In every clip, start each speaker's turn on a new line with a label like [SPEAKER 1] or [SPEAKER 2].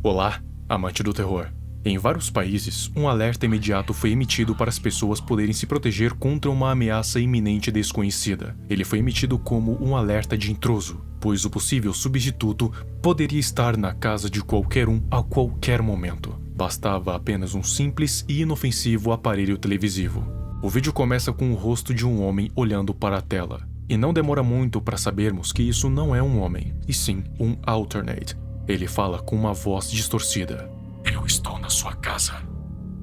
[SPEAKER 1] Olá, amante do terror. Em vários países, um alerta imediato foi emitido para as pessoas poderem se proteger contra uma ameaça iminente desconhecida. Ele foi emitido como um alerta de intruso, pois o possível substituto poderia estar na casa de qualquer um a qualquer momento. Bastava apenas um simples e inofensivo aparelho televisivo. O vídeo começa com o rosto de um homem olhando para a tela. E não demora muito para sabermos que isso não é um homem, e sim um alternate. Ele fala com uma voz distorcida. Eu estou na sua casa.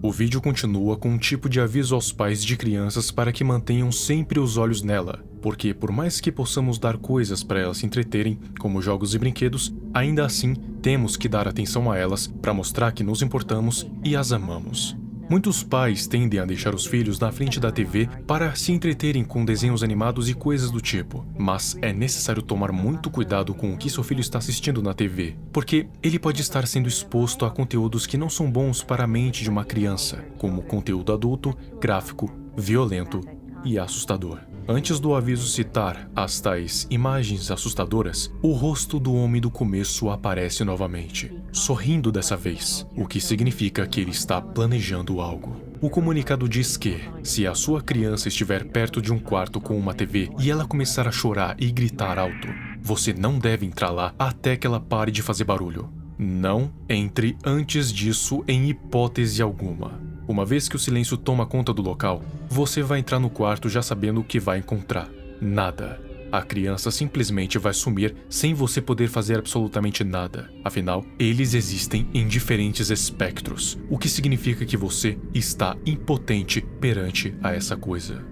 [SPEAKER 1] O vídeo continua com um tipo de aviso aos pais de crianças para que mantenham sempre os olhos nela, porque por mais que possamos dar coisas para elas se entreterem, como jogos e brinquedos, ainda assim temos que dar atenção a elas para mostrar que nos importamos e as amamos. Muitos pais tendem a deixar os filhos na frente da TV para se entreterem com desenhos animados e coisas do tipo, mas é necessário tomar muito cuidado com o que seu filho está assistindo na TV, porque ele pode estar sendo exposto a conteúdos que não são bons para a mente de uma criança, como conteúdo adulto, gráfico, violento e assustador. Antes do aviso citar as tais imagens assustadoras, o rosto do homem do começo aparece novamente, sorrindo dessa vez, o que significa que ele está planejando algo. O comunicado diz que, se a sua criança estiver perto de um quarto com uma TV e ela começar a chorar e gritar alto, você não deve entrar lá até que ela pare de fazer barulho. Não entre antes disso em hipótese alguma. Uma vez que o silêncio toma conta do local, você vai entrar no quarto já sabendo o que vai encontrar. Nada. A criança simplesmente vai sumir sem você poder fazer absolutamente nada. Afinal, eles existem em diferentes espectros, o que significa que você está impotente perante a essa coisa.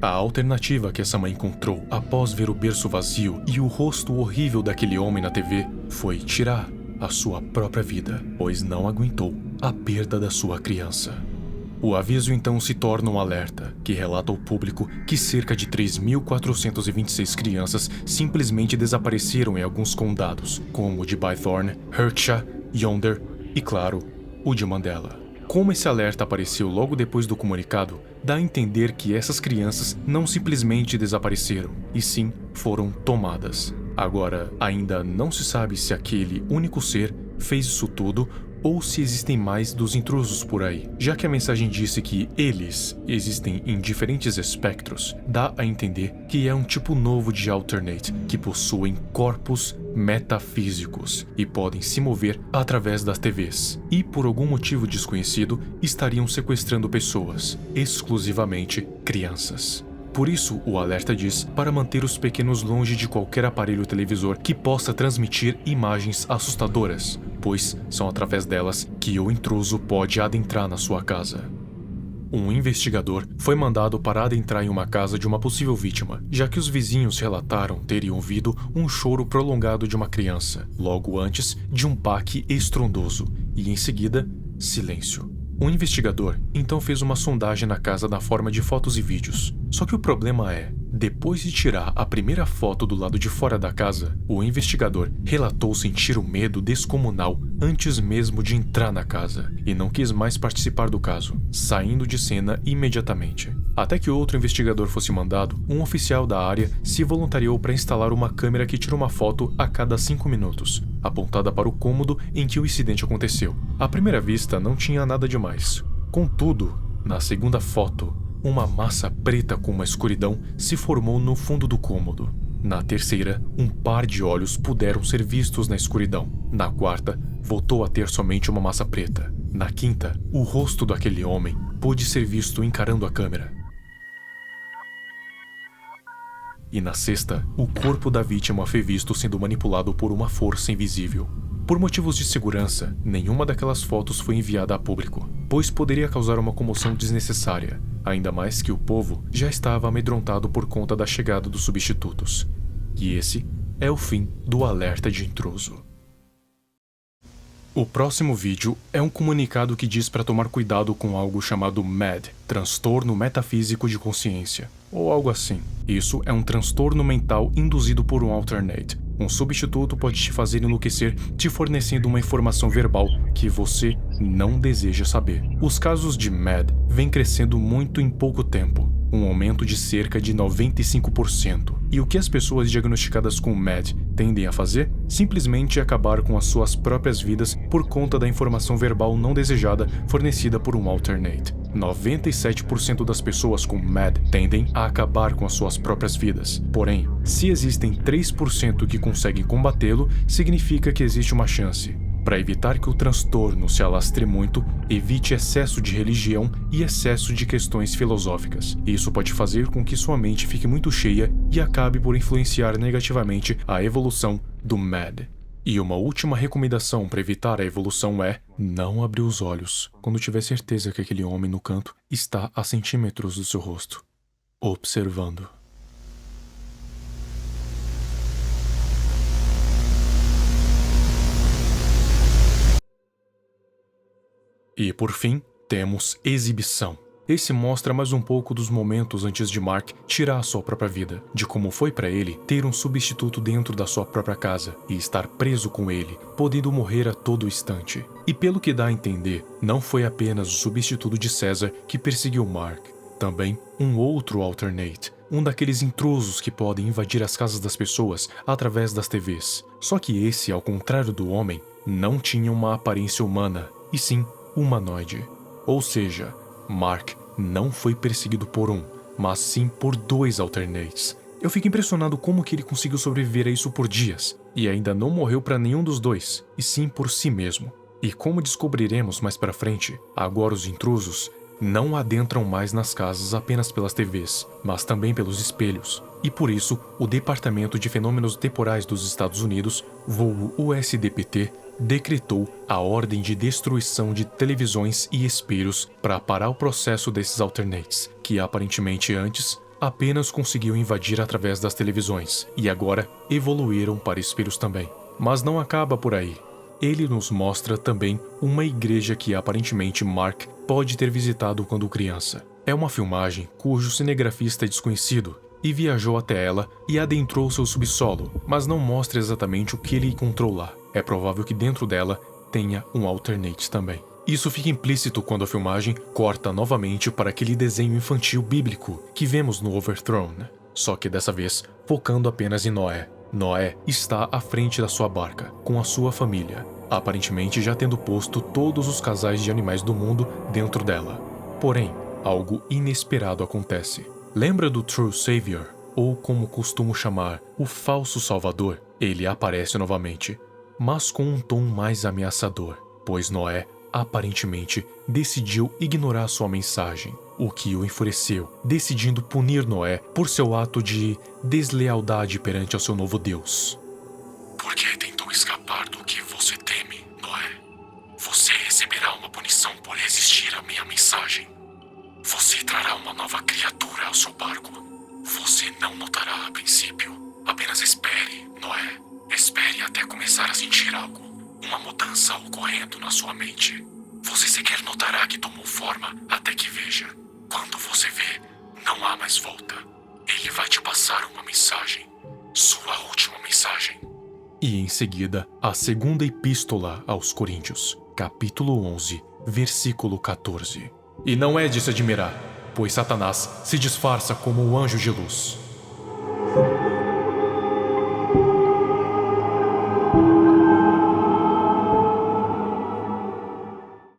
[SPEAKER 1] A alternativa que essa mãe encontrou após ver o berço vazio e o rosto horrível daquele homem na TV foi tirar a sua própria vida, pois não aguentou a perda da sua criança. O aviso então se torna um alerta, que relata ao público que cerca de 3.426 crianças simplesmente desapareceram em alguns condados, como o de Bythorne, Hertfordshire, Yonder e, claro, o de Mandela. Como esse alerta apareceu logo depois do comunicado, dá a entender que essas crianças não simplesmente desapareceram, e sim foram tomadas. Agora, ainda não se sabe se aquele único ser fez isso tudo ou se existem mais dos intrusos por aí. Já que a mensagem disse que eles existem em diferentes espectros, dá a entender que é um tipo novo de alternate que possuem corpos metafísicos e podem se mover através das TVs. E por algum motivo desconhecido, estariam sequestrando pessoas, exclusivamente crianças. Por isso, o alerta diz para manter os pequenos longe de qualquer aparelho televisor que possa transmitir imagens assustadoras, pois são através delas que o intruso pode adentrar na sua casa. Um investigador foi mandado para adentrar em uma casa de uma possível vítima, já que os vizinhos relataram terem ouvido um choro prolongado de uma criança, logo antes de um baque estrondoso, e em seguida, silêncio. O investigador então fez uma sondagem na casa na forma de fotos e vídeos. Só que o problema é, depois de tirar a primeira foto do lado de fora da casa, o investigador relatou sentir o medo descomunal antes mesmo de entrar na casa e não quis mais participar do caso, saindo de cena imediatamente. Até que outro investigador fosse mandado, um oficial da área se voluntariou para instalar uma câmera que tira uma foto a cada 5 minutos, apontada para o cômodo em que o incidente aconteceu. À primeira vista não tinha nada demais. Contudo, na segunda foto, uma massa preta com uma escuridão se formou no fundo do cômodo. Na terceira, um par de olhos puderam ser vistos na escuridão. Na quarta, voltou a ter somente uma massa preta. Na quinta, o rosto daquele homem pôde ser visto encarando a câmera. E na sexta, o corpo da vítima foi visto sendo manipulado por uma força invisível. Por motivos de segurança, nenhuma daquelas fotos foi enviada a público, pois poderia causar uma comoção desnecessária, ainda mais que o povo já estava amedrontado por conta da chegada dos substitutos. E esse é o fim do alerta de intruso. O próximo vídeo é um comunicado que diz para tomar cuidado com algo chamado MAD, transtorno metafísico de consciência, ou algo assim. Isso é um transtorno mental induzido por um alternate. Um substituto pode te fazer enlouquecer te fornecendo uma informação verbal que você não deseja saber. Os casos de MAD vêm crescendo muito em pouco tempo. um aumento de cerca de 95%. E o que as pessoas diagnosticadas com MAD tendem a fazer? Simplesmente acabar com as suas próprias vidas por conta da informação verbal não desejada fornecida por um alternate. 97% das pessoas com MAD tendem a acabar com as suas próprias vidas. Porém, se existem 3% que conseguem combatê-lo, significa que existe uma chance. Para evitar que o transtorno se alastre muito, evite excesso de religião e excesso de questões filosóficas. Isso pode fazer com que sua mente fique muito cheia e acabe por influenciar negativamente a evolução do MAD. E uma última recomendação para evitar a evolução é: não abrir os olhos quando tiver certeza que aquele homem no canto está a centímetros do seu rosto, observando. E por fim, temos Exibição. Esse mostra mais um pouco dos momentos antes de Mark tirar a sua própria vida, de como foi para ele ter um substituto dentro da sua própria casa e estar preso com ele, podendo morrer a todo instante. E pelo que dá a entender, não foi apenas o substituto de César que perseguiu Mark, também um outro alternate, um daqueles intrusos que podem invadir as casas das pessoas através das TVs. Só que esse, ao contrário do homem, não tinha uma aparência humana, e sim humanoide. Ou seja, Mark não foi perseguido por um, mas sim por 2 alternates. Eu fico impressionado como que ele conseguiu sobreviver a isso por dias, e ainda não morreu para nenhum dos 2, e sim por si mesmo. E como descobriremos mais para frente, agora os intrusos não adentram mais nas casas apenas pelas TVs, mas também pelos espelhos. E por isso, o Departamento de Fenômenos Temporais dos Estados Unidos, vulgo USDPT, decretou a ordem de destruição de televisões e espelhos para parar o processo desses alternates, que aparentemente antes apenas conseguiam invadir através das televisões, e agora evoluíram para espelhos também. Mas não acaba por aí. Ele nos mostra também uma igreja que aparentemente Mark pode ter visitado quando criança. É uma filmagem cujo cinegrafista é desconhecido, e viajou até ela e adentrou seu subsolo, mas não mostra exatamente o que ele encontrou lá. É provável que dentro dela tenha um alternate também. Isso fica implícito quando a filmagem corta novamente para aquele desenho infantil bíblico que vemos no Overthrown, só que dessa vez focando apenas em Noé. Noé está à frente da sua barca, com a sua família, aparentemente já tendo posto todos os casais de animais do mundo dentro dela. Porém, algo inesperado acontece. Lembra do True Savior, ou como costumo chamar, o falso salvador? Ele aparece novamente, mas com um tom mais ameaçador, pois Noé aparentemente decidiu ignorar sua mensagem, o que o enfureceu, decidindo punir Noé por seu ato de deslealdade perante ao seu novo Deus.
[SPEAKER 2] Porque tentou escapar do que você teme, Noé. Você receberá uma punição por resistir à minha mensagem. Você trará uma nova criatura ao seu barco. Você não notará a princípio. Apenas espere, Noé. Espere até começar a sentir algo. Uma mudança ocorrendo na sua mente. Você sequer notará que tomou forma até que veja. Quando você vê, não há mais volta. Ele vai te passar uma mensagem. Sua última mensagem.
[SPEAKER 1] E em seguida, a segunda epístola aos Coríntios, capítulo 11, versículo 14. E não é de se admirar, pois Satanás se disfarça como um anjo de luz.